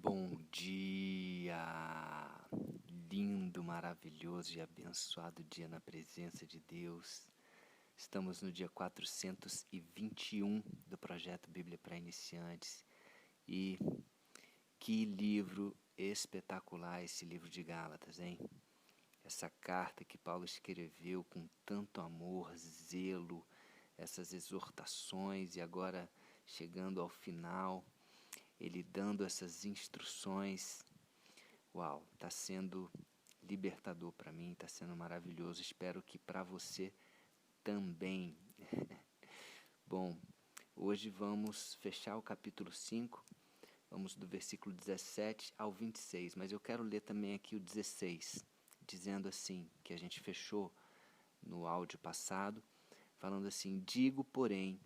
Bom dia! Lindo, maravilhoso e abençoado dia na presença de Deus. Estamos no dia 421 do projeto Bíblia para Iniciantes. E que livro espetacular esse livro de Gálatas, hein? Essa carta que Paulo escreveu com tanto amor, zelo, essas exortações e agora chegando ao final, ele dando essas instruções. Uau, está sendo libertador para mim, está sendo maravilhoso. Espero que para você também. Bom, hoje vamos fechar o capítulo 5, vamos do versículo 17 ao 26, mas eu quero ler também aqui o 16, dizendo assim, que a gente fechou no áudio passado, falando assim: digo, porém,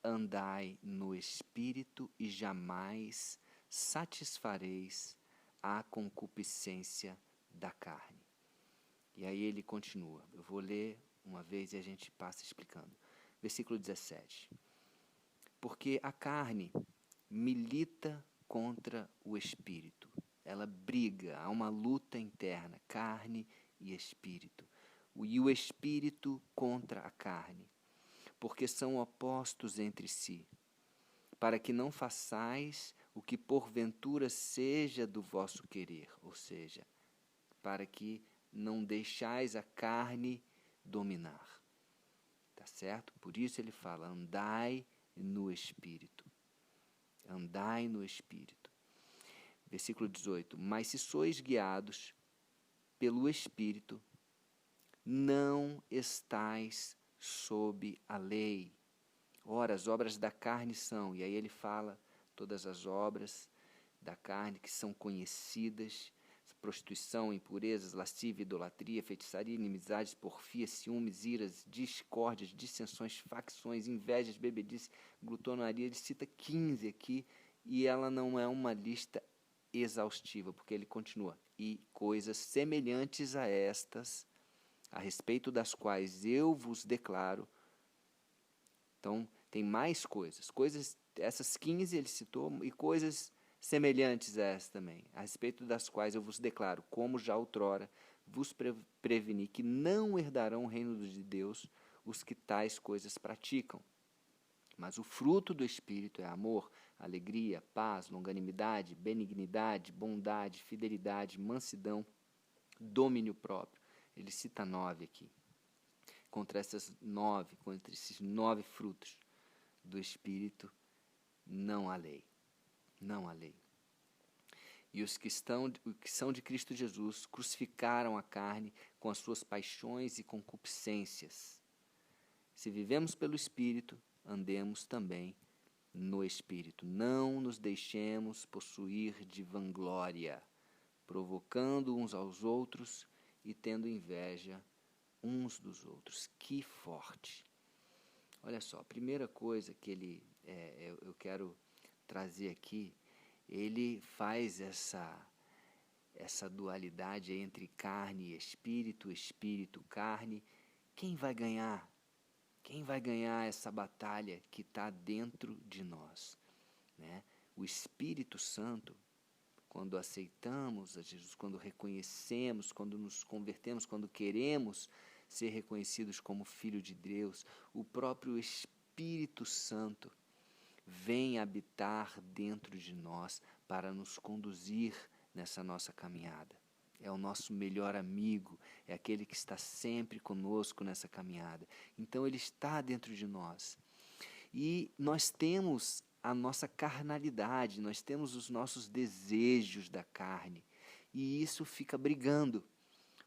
andai no Espírito e jamais satisfareis a concupiscência da carne. E aí ele continua. Eu vou ler uma vez e a gente passa explicando. Versículo 17. Porque a carne milita contra o Espírito. Ela briga, há uma luta interna, carne e Espírito. E o Espírito contra a carne, porque são opostos entre si, para que não façais o que porventura seja do vosso querer, ou seja, para que não deixais a carne dominar. Tá certo? Por isso ele fala: andai no Espírito. Andai no Espírito. Versículo 18. Mas se sois guiados pelo Espírito, não estais sob a lei. Ora, as obras da carne são, e aí ele fala todas as obras da carne que são conhecidas: prostituição, impurezas, lascívia, idolatria, feitiçaria, inimizades, porfia, ciúmes, iras, discórdias, dissensões, facções, invejas, bebedice, glutonaria. Ele cita 15 aqui, e ela não é uma lista exaustiva, porque ele continua: e coisas semelhantes a estas, a respeito das quais eu vos declaro. Então, tem mais coisas, essas 15 ele citou, e coisas semelhantes a essas também, a respeito das quais eu vos declaro, como já outrora vos preveni, que não herdarão o reino de Deus os que tais coisas praticam. Mas o fruto do Espírito é amor, alegria, paz, longanimidade, benignidade, bondade, fidelidade, mansidão, domínio próprio. Ele cita 9 aqui. Contra esses 9 frutos do Espírito, não há lei. Não há lei. E os que são de Cristo Jesus crucificaram a carne com as suas paixões e concupiscências. Se vivemos pelo Espírito, andemos também no Espírito. Não nos deixemos possuir de vanglória, provocando uns aos outros e tendo inveja uns dos outros. Que forte! Olha só, a primeira coisa que eu quero trazer aqui, ele faz essa dualidade entre carne e espírito, espírito, carne. Quem vai ganhar? Quem vai ganhar essa batalha que está dentro de nós? Né? O Espírito Santo, quando aceitamos a Jesus, quando reconhecemos, quando nos convertemos, quando queremos ser reconhecidos como filho de Deus, o próprio Espírito Santo vem habitar dentro de nós para nos conduzir nessa nossa caminhada. É o nosso melhor amigo, é aquele que está sempre conosco nessa caminhada. Então ele está dentro de nós. E nós temos a nossa carnalidade, nós temos os nossos desejos da carne. E isso fica brigando.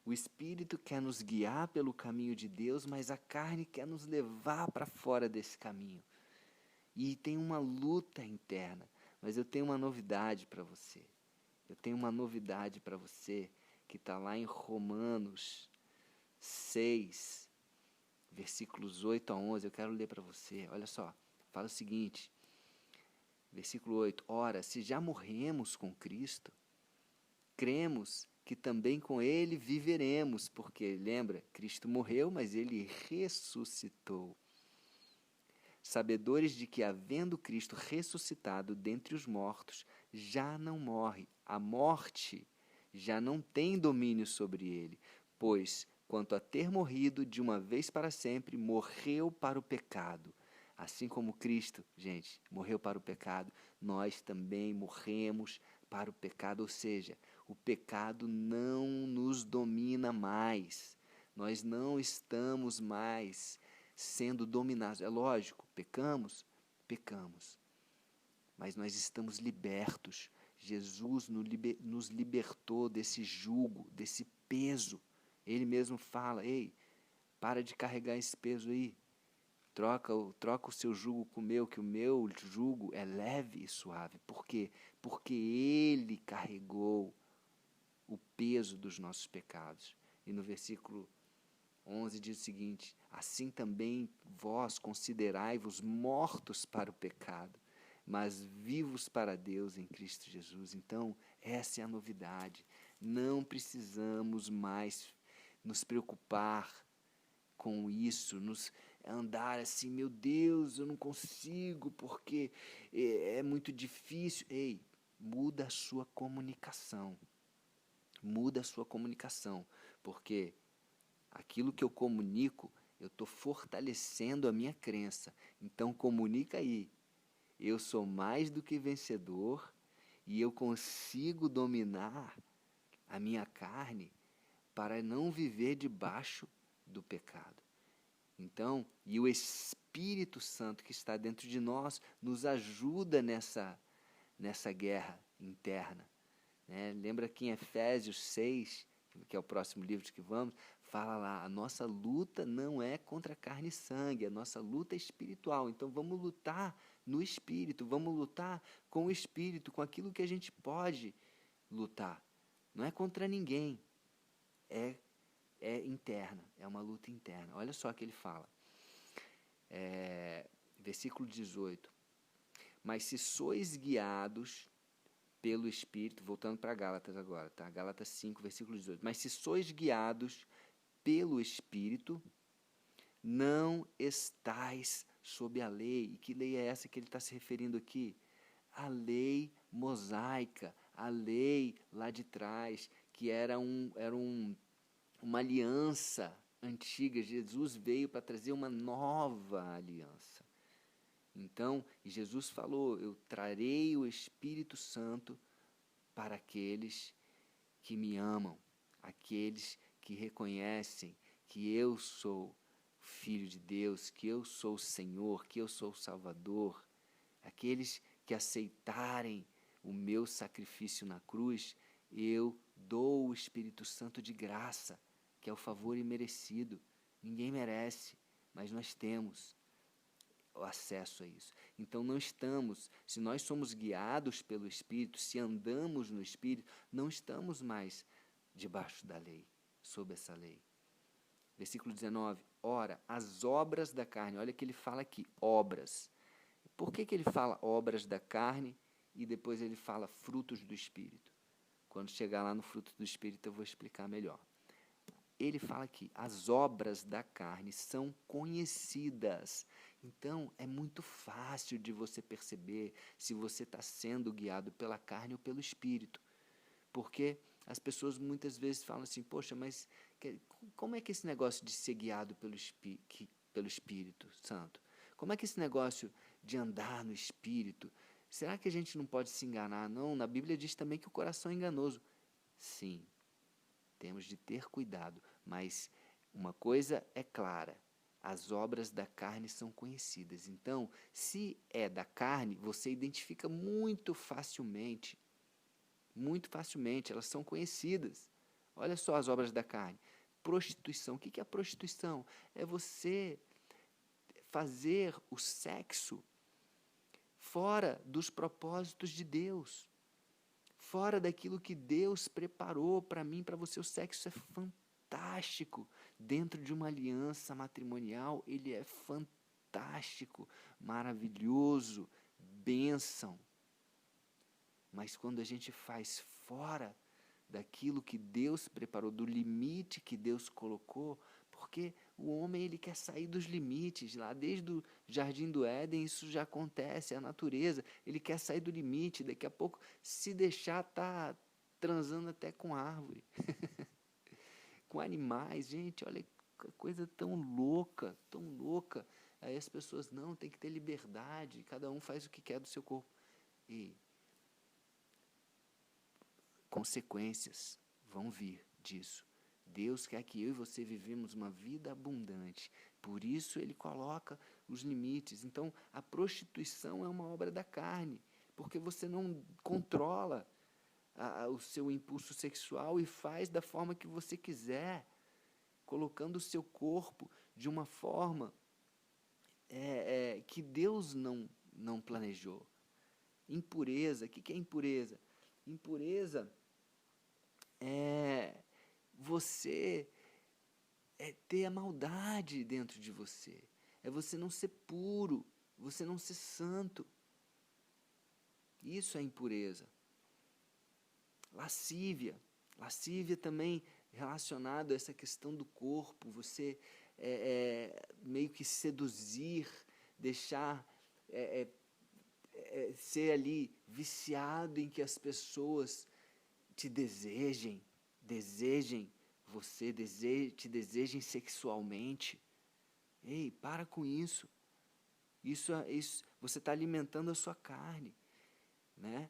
O Espírito quer nos guiar pelo caminho de Deus, mas a carne quer nos levar para fora desse caminho. E tem uma luta interna. Mas eu tenho uma novidade para você. Eu tenho uma novidade para você que está lá em Romanos 6, versículos 8 a 11. Eu quero ler para você. Olha só, fala o seguinte, versículo 8. Ora, se já morremos com Cristo, cremos que também com Ele viveremos, porque, lembra, Cristo morreu, mas Ele ressuscitou. sabedores de que, havendo Cristo ressuscitado dentre os mortos, já não morre. A morte já não tem domínio sobre ele, pois, quanto a ter morrido de uma vez para sempre, morreu para o pecado. Assim como Cristo, gente, morreu para o pecado, nós também morremos para o pecado, ou seja, o pecado não nos domina mais. Nós não estamos mais sendo dominados. É lógico, pecamos, mas nós estamos libertos. Jesus nos libertou desse jugo, desse peso. Ele mesmo fala, ei, para de carregar esse peso aí. Troca o seu jugo com o meu, que o meu jugo é leve e suave. Por quê? Porque Ele carregou o peso dos nossos pecados. E no versículo 11 diz o seguinte: assim também vós considerai-vos mortos para o pecado, mas vivos para Deus em Cristo Jesus. Então, essa é a novidade. Não precisamos mais nos preocupar com isso, nos andar assim, meu Deus, eu não consigo porque é muito difícil. Ei, muda a sua comunicação. Muda a sua comunicação, porque aquilo que eu comunico, eu estou fortalecendo a minha crença. Então comunica aí. Eu sou mais do que vencedor e eu consigo dominar a minha carne para não viver debaixo do pecado. Então, e o Espírito Santo que está dentro de nós nos ajuda nessa guerra interna. Né? Lembra que em Efésios 6, que é o próximo livro que vamos, fala lá, a nossa luta não é contra carne e sangue, a nossa luta é espiritual. Então vamos lutar no Espírito, vamos lutar com o Espírito, com aquilo que a gente pode lutar. Não é contra ninguém, é interna, é uma luta interna. Olha só o que ele fala, versículo 18. Mas se sois guiados pelo Espírito, voltando para Gálatas agora, tá? Gálatas 5, versículo 18. Mas se sois guiados pelo Espírito, não estais sob a lei. E que lei é essa que ele está se referindo aqui? A lei mosaica, a lei lá de trás, que era uma aliança antiga. Jesus veio para trazer uma nova aliança. Então, Jesus falou, eu trarei o Espírito Santo para aqueles que me amam, aqueles que reconhecem que eu sou Filho de Deus, que eu sou o Senhor, que eu sou o Salvador, aqueles que aceitarem o meu sacrifício na cruz, eu dou o Espírito Santo de graça, que é o favor imerecido. Ninguém merece, mas nós temos o acesso a isso. Então não estamos, se nós somos guiados pelo Espírito, se andamos no Espírito, não estamos mais debaixo da lei, sob essa lei. Versículo 19, ora, as obras da carne, olha que ele fala aqui, obras. Por que ele fala obras da carne e depois ele fala frutos do Espírito? Quando chegar lá no fruto do Espírito eu vou explicar melhor. Ele fala aqui, as obras da carne são conhecidas. Então, é muito fácil de você perceber se você está sendo guiado pela carne ou pelo Espírito. Porque as pessoas muitas vezes falam assim, poxa, mas como é que esse negócio de ser guiado pelo Espírito Santo? Como é que esse negócio de andar no Espírito? Será que a gente não pode se enganar? Não, na Bíblia diz também que o coração é enganoso. Sim, temos de ter cuidado, mas uma coisa é clara, as obras da carne são conhecidas. Então, se é da carne, você identifica muito facilmente, elas são conhecidas. Olha só as obras da carne. Prostituição, o que é a prostituição? É você fazer o sexo fora dos propósitos de Deus. Fora daquilo que Deus preparou para mim, para você. O sexo é fantástico. Dentro de uma aliança matrimonial, ele é fantástico, maravilhoso, bênção. Mas quando a gente faz fora daquilo que Deus preparou, do limite que Deus colocou, Porque o homem ele quer sair dos limites, lá desde o Jardim do Éden isso já acontece, é a natureza, ele quer sair do limite, daqui a pouco se deixar tá transando até com árvore, com animais, gente, olha que coisa tão louca, tão louca. Aí as pessoas, não, tem que ter liberdade, cada um faz o que quer do seu corpo. E consequências vão vir disso. Deus quer que eu e você vivemos uma vida abundante. Por isso Ele coloca os limites. Então, a prostituição é uma obra da carne, porque você não controla o seu impulso sexual e faz da forma que você quiser, colocando o seu corpo de uma forma que Deus não planejou. Impureza, o que é impureza? Impureza é você ter a maldade dentro de você. É você não ser puro, você não ser santo. Isso é impureza. Lascívia. Lascívia também relacionado a essa questão do corpo. Você meio que seduzir, deixar ser ali viciado em que as pessoas te desejem você, te desejem sexualmente. Ei, para com isso. Isso você está alimentando a sua carne, né?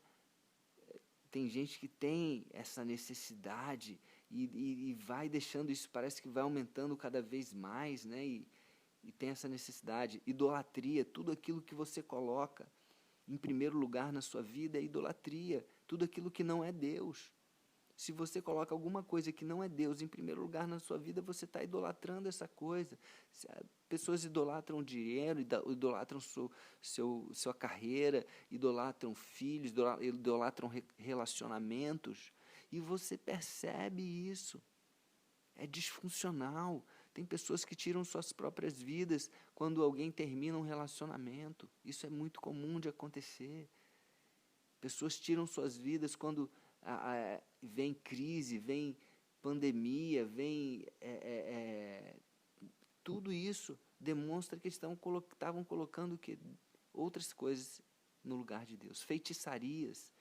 Tem gente que tem essa necessidade e vai deixando isso, parece que vai aumentando cada vez mais, né? E tem essa necessidade. Idolatria, tudo aquilo que você coloca em primeiro lugar na sua vida é idolatria. Tudo aquilo que não é Deus. Se você coloca alguma coisa que não é Deus em primeiro lugar na sua vida, você está idolatrando essa coisa. Pessoas idolatram dinheiro, idolatram sua carreira, idolatram filhos, idolatram relacionamentos. E você percebe isso. É disfuncional. Tem pessoas que tiram suas próprias vidas quando alguém termina um relacionamento. Isso é muito comum de acontecer. Pessoas tiram suas vidas quando vem crise, vem pandemia, vem tudo isso demonstra que estavam colocando outras coisas no lugar de Deus. Feitiçarias,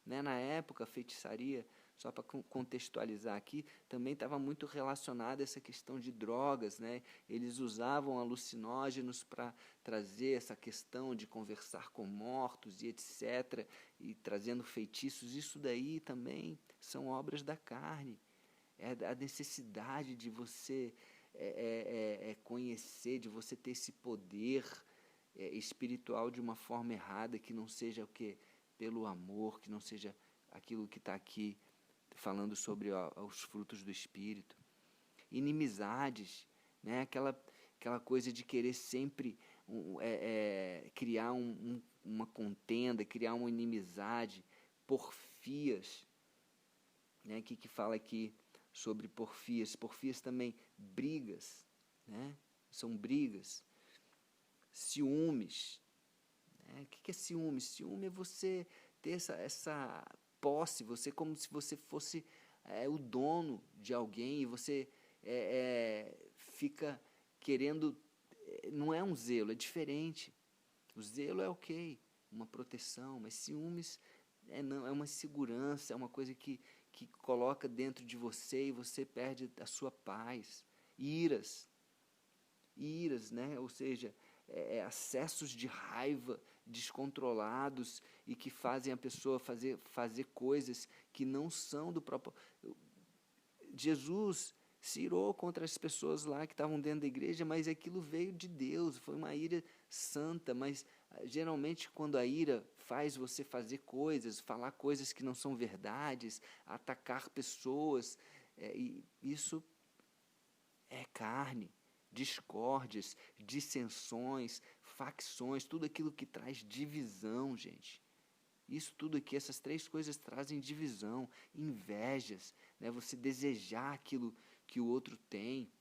né? Na época, feitiçaria, só para contextualizar aqui, também estava muito relacionada a essa questão de drogas, né? Eles usavam alucinógenos para trazer essa questão de conversar com mortos e etc., e trazendo feitiços. Isso daí também são obras da carne. É a necessidade de você conhecer, de você ter esse poder espiritual de uma forma errada, que não seja o quê? Pelo amor, que não seja aquilo que está aqui falando sobre os frutos do Espírito. Inimizades, né? Aquela coisa de querer sempre criar uma contenda, criar uma inimizade, porfias, né? Que fala aqui sobre porfias. Porfias também, brigas, né? São brigas. Ciúmes. Né? O que é ciúme? Ciúme é você ter essa posse, você como se você fosse o dono de alguém e você fica querendo. Não é um zelo, é diferente. O zelo é ok, uma proteção, mas ciúmes não, é uma segurança, é uma coisa que coloca dentro de você e você perde a sua paz. Iras, né? Ou seja, acessos de raiva descontrolados e que fazem a pessoa fazer coisas que não são do próprio. Jesus se irou contra as pessoas lá que estavam dentro da igreja, mas aquilo veio de Deus, foi uma ira santa, mas geralmente quando a ira faz você fazer coisas, falar coisas que não são verdades, atacar pessoas, e isso é carne. Discórdias, dissensões, facções, tudo aquilo que traz divisão, gente. Isso tudo aqui, essas três coisas trazem divisão, invejas, né? Você desejar aquilo que o outro tem.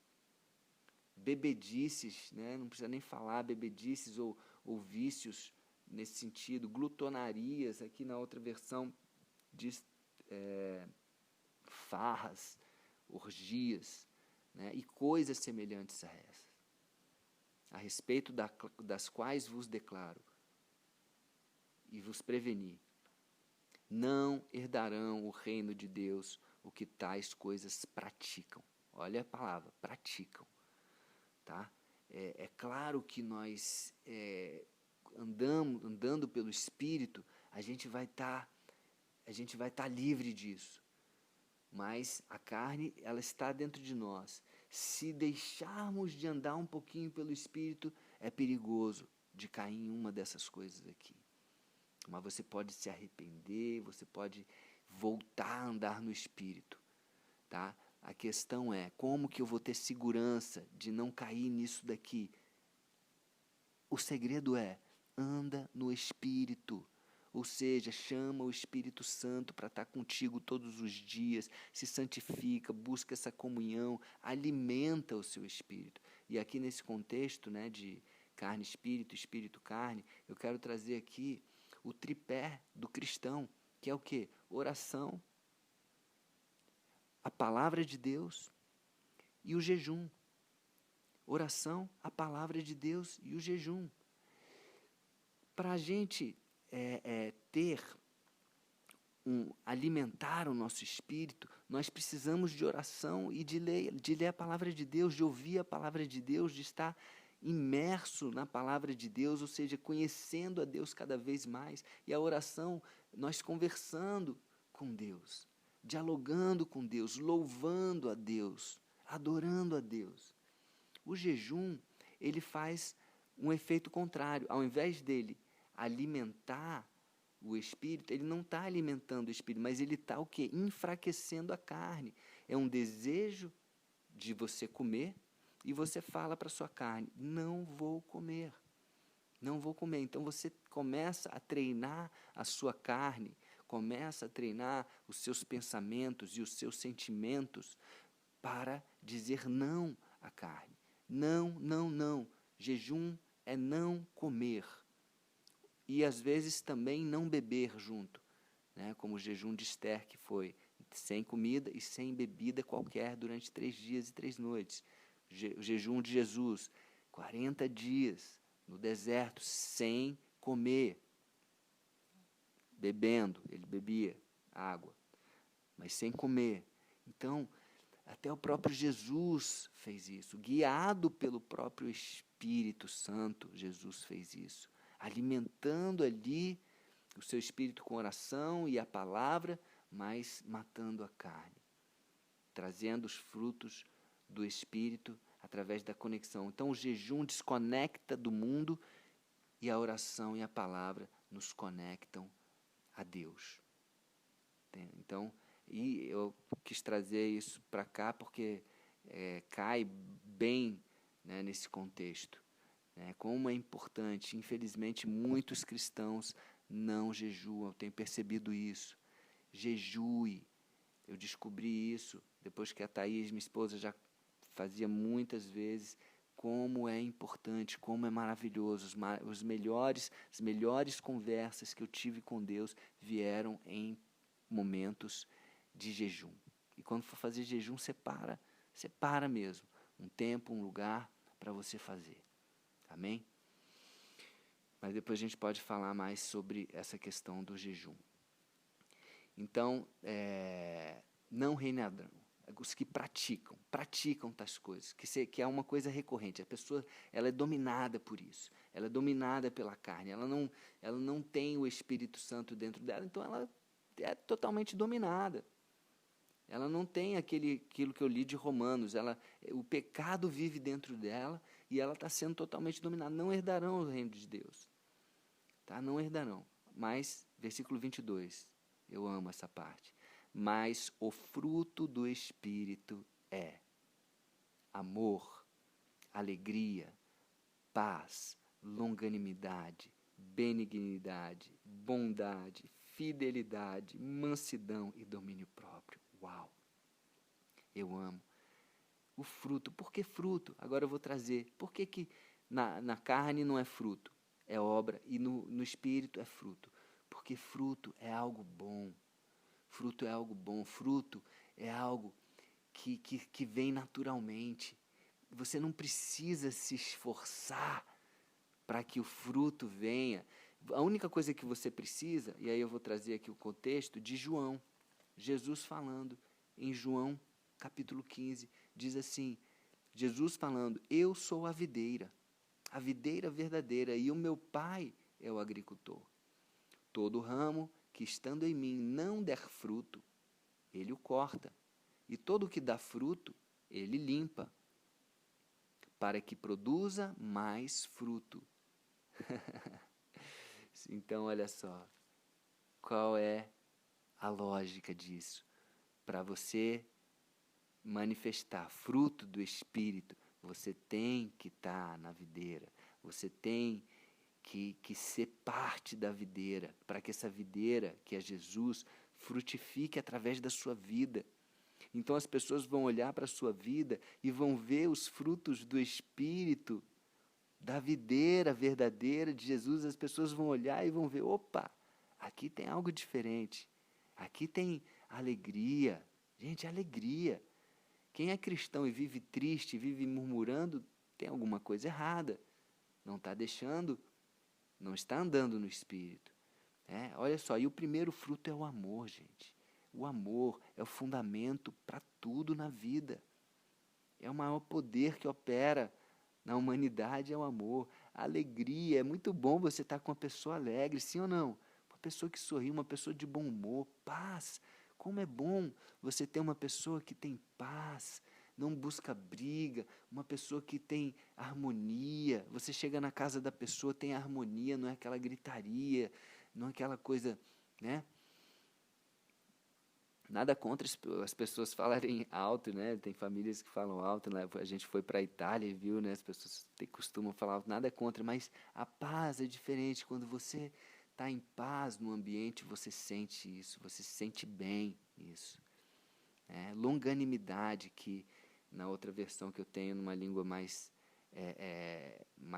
Bebedices, né? Não precisa nem falar, bebedices ou vícios nesse sentido. Glutonarias, aqui na outra versão diz farras, orgias, né, e coisas semelhantes a essas, a respeito das quais vos declaro e vos preveni. Não herdarão o reino de Deus o que tais coisas praticam. Olha a palavra, praticam. Tá? É claro que nós, andando pelo Espírito, a gente vai estar livre disso. Mas a carne, ela está dentro de nós. Se deixarmos de andar um pouquinho pelo Espírito, é perigoso de cair em uma dessas coisas aqui. Mas você pode se arrepender, você pode voltar a andar no Espírito, tá? A questão é, como que eu vou ter segurança de não cair nisso daqui? O segredo é, anda no Espírito. Ou seja, chama o Espírito Santo para estar contigo todos os dias, se santifica, busca essa comunhão, alimenta o seu espírito. E aqui nesse contexto, né, de carne, espírito, espírito, carne, eu quero trazer aqui o tripé do cristão, que é o quê? Oração, a palavra de Deus e o jejum. Oração, a palavra de Deus e o jejum. Para a gente alimentar o nosso espírito, nós precisamos de oração e de ler a palavra de Deus, de ouvir a palavra de Deus, de estar imerso na palavra de Deus, ou seja, conhecendo a Deus cada vez mais. E a oração, nós conversando com Deus, dialogando com Deus, louvando a Deus, adorando a Deus. O jejum, ele faz um efeito contrário. Ao invés dele alimentar o espírito, ele não está alimentando o espírito, mas ele está o quê? Enfraquecendo a carne. É um desejo de você comer, e você fala para a sua carne, não vou comer, não vou comer. Então você começa a treinar a sua carne, começa a treinar os seus pensamentos e os seus sentimentos para dizer não à carne. Não, não, não. Jejum é não comer. E às vezes também não beber junto, né? Como o jejum de Esther, que foi sem comida e sem bebida qualquer durante 3 dias e 3 noites. O jejum de Jesus, 40 dias no deserto, sem comer, bebendo, ele bebia água, mas sem comer. Então, até o próprio Jesus fez isso, guiado pelo próprio Espírito Santo, Jesus fez isso, alimentando ali o seu espírito com oração e a palavra, mas matando a carne, trazendo os frutos do Espírito através da conexão. Então o jejum desconecta do mundo e a oração e a palavra nos conectam a Deus. Então, e eu quis trazer isso para cá porque cai bem, né, nesse contexto. Né, como é importante, infelizmente muitos cristãos não jejuam, eu tenho percebido isso. Jejue. Eu descobri isso depois que a Thaís, minha esposa, já fazia muitas vezes, como é importante, como é maravilhoso. As melhores conversas que eu tive com Deus vieram em momentos de jejum. E quando for fazer jejum, separa mesmo um tempo, um lugar para você fazer. Amém? Mas depois a gente pode falar mais sobre essa questão do jejum. Então, não reinarão os que praticam tais coisas, que é uma coisa recorrente. A pessoa, ela é dominada por isso, ela é dominada pela carne, ela não tem o Espírito Santo dentro dela, então ela é totalmente dominada. Ela não tem aquilo que eu li de Romanos, o pecado vive dentro dela e ela está sendo totalmente dominada. Não herdarão o reino de Deus. Tá? Não herdarão. Mas, versículo 22, eu amo essa parte. Mas o fruto do Espírito é amor, alegria, paz, longanimidade, benignidade, bondade, fidelidade, mansidão e domínio próprio. Uau! Eu amo. O fruto. Por que fruto? Agora eu vou trazer. Por que na carne não é fruto? É obra. E no espírito é fruto. Porque fruto é algo bom. Fruto é algo bom. Fruto é algo que vem naturalmente. Você não precisa se esforçar para que o fruto venha. A única coisa que você precisa, e aí eu vou trazer aqui o contexto de João, Jesus falando em João capítulo 15, diz assim, Jesus falando, eu sou a videira verdadeira, e o meu Pai é o agricultor. Todo ramo que estando em mim não der fruto, ele o corta, e todo o que dá fruto, ele limpa, para que produza mais fruto. Então, olha só, qual é a lógica disso? Para você manifestar fruto do Espírito, você tem que estar na videira, você tem que ser parte da videira, para que essa videira, que é Jesus, frutifique através da sua vida. Então as pessoas vão olhar para a sua vida e vão ver os frutos do Espírito, da videira verdadeira de Jesus. As pessoas vão olhar e vão ver, opa, aqui tem algo diferente, aqui tem alegria. Gente, alegria. Quem é cristão e vive triste, vive murmurando, tem alguma coisa errada. Não está deixando, não está andando no Espírito. Olha só, e o primeiro fruto é o amor, gente. O amor é o fundamento para tudo na vida. É o maior poder que opera na humanidade, é o amor. A alegria, é muito bom você estar com uma pessoa alegre, sim ou não? Uma pessoa que sorri, uma pessoa de bom humor, paz. Como é bom você ter uma pessoa que tem paz, não busca briga, uma pessoa que tem harmonia. Você chega na casa da pessoa, tem harmonia, não é aquela gritaria, não é aquela coisa, né? Nada contra as pessoas falarem alto, né? Tem famílias que falam alto, né? A gente foi para a Itália e viu, né? As pessoas costumam falar alto, nada contra, mas a paz é diferente. Quando você está em paz no ambiente, você sente isso, você sente bem isso. Longanimidade, que na outra versão que eu tenho, numa língua mais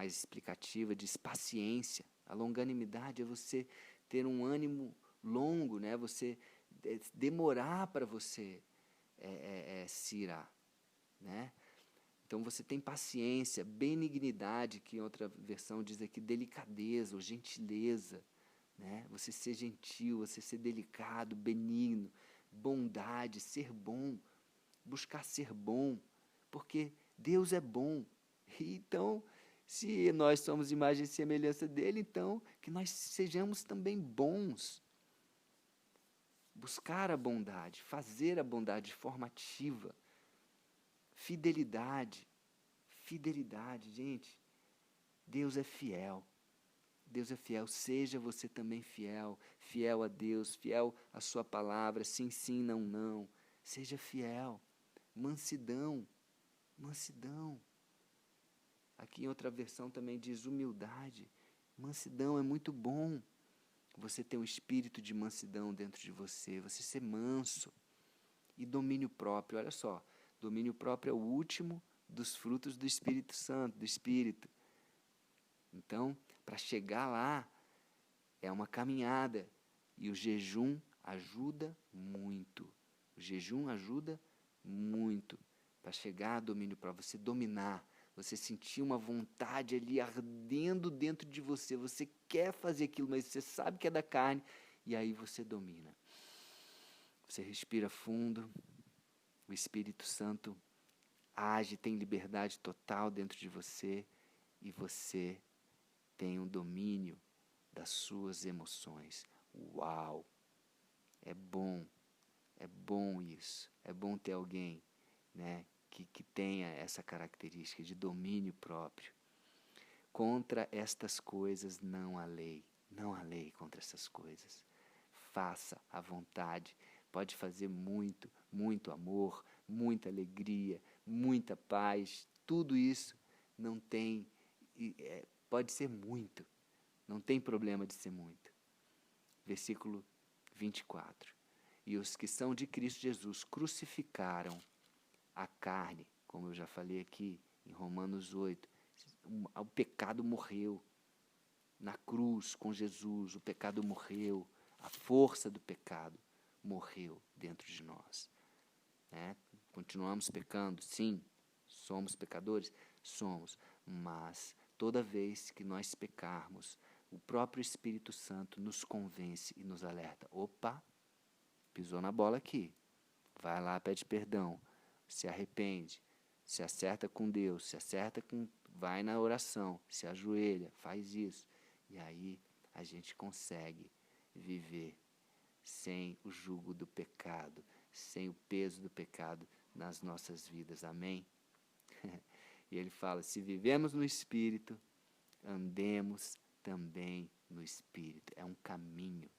explicativa, diz paciência. A longanimidade é você ter um ânimo longo, né? Você demorar para você se irar, né? Então você tem paciência, benignidade, que em outra versão diz aqui delicadeza ou gentileza, né? Você ser gentil, você ser delicado, benigno, bondade, ser bom, buscar ser bom, porque Deus é bom. Então, se nós somos imagem e semelhança dele, então que nós sejamos também bons. Buscar a bondade, fazer a bondade de forma ativa. Fidelidade, gente. Deus é fiel. Deus é fiel, seja você também fiel. Fiel a Deus, fiel à sua palavra, sim, sim, não, não. Seja fiel. Mansidão. Aqui em outra versão também diz humildade. Mansidão é muito bom. Você ter um espírito de mansidão dentro de você, você ser manso. E domínio próprio, olha só, domínio próprio é o último dos frutos do Espírito Santo, do Espírito. Então, para chegar lá, é uma caminhada, e o jejum ajuda muito. O jejum ajuda muito para chegar a domínio próprio, você dominar, você sentir uma vontade ali ardendo dentro de você, você quer fazer aquilo, mas você sabe que é da carne, e aí você domina. Você respira fundo, o Espírito Santo age, tem liberdade total dentro de você, e você tem um domínio das suas emoções. Uau! É bom isso, é bom ter alguém, né, que tenha essa característica de domínio próprio. Contra estas coisas não há lei contra essas coisas. Faça à vontade, pode fazer muito, muito amor, muita alegria, muita paz, tudo isso não tem, pode ser muito, não tem problema de ser muito. Versículo 24. E os que são de Cristo Jesus crucificaram a carne, como eu já falei aqui em Romanos 8, o pecado morreu na cruz com Jesus, o pecado morreu, a força do pecado morreu dentro de nós, né? Continuamos pecando? Sim. Somos pecadores? Somos. Mas toda vez que nós pecarmos, o próprio Espírito Santo nos convence e nos alerta. Opa, pisou na bola aqui. Vai lá, pede perdão, se arrepende, se acerta com Deus, vai na oração, se ajoelha, faz isso. E aí a gente consegue viver sem o jugo do pecado, sem o peso do pecado nas nossas vidas. Amém? E ele fala, se vivemos no Espírito, andemos também no Espírito. É um caminho.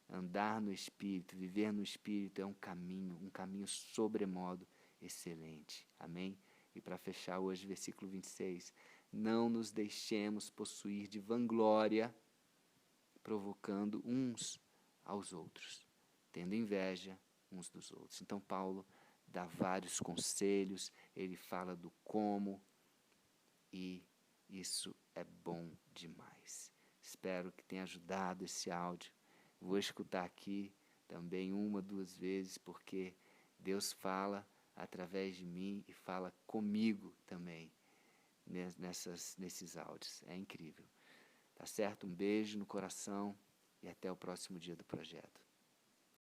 Andar no Espírito, viver no Espírito é um caminho sobremodo excelente. Amém? E para fechar hoje, versículo 26. Não nos deixemos possuir de vanglória, provocando uns aos outros, tendo inveja uns dos outros. Então Paulo dá vários conselhos, ele fala do como, e isso é bom demais. Espero que tenha ajudado esse áudio. Vou escutar aqui também 1, 2 vezes, porque Deus fala através de mim e fala comigo também nesses áudios. É incrível. Tá certo? Um beijo no coração e até o próximo dia do projeto.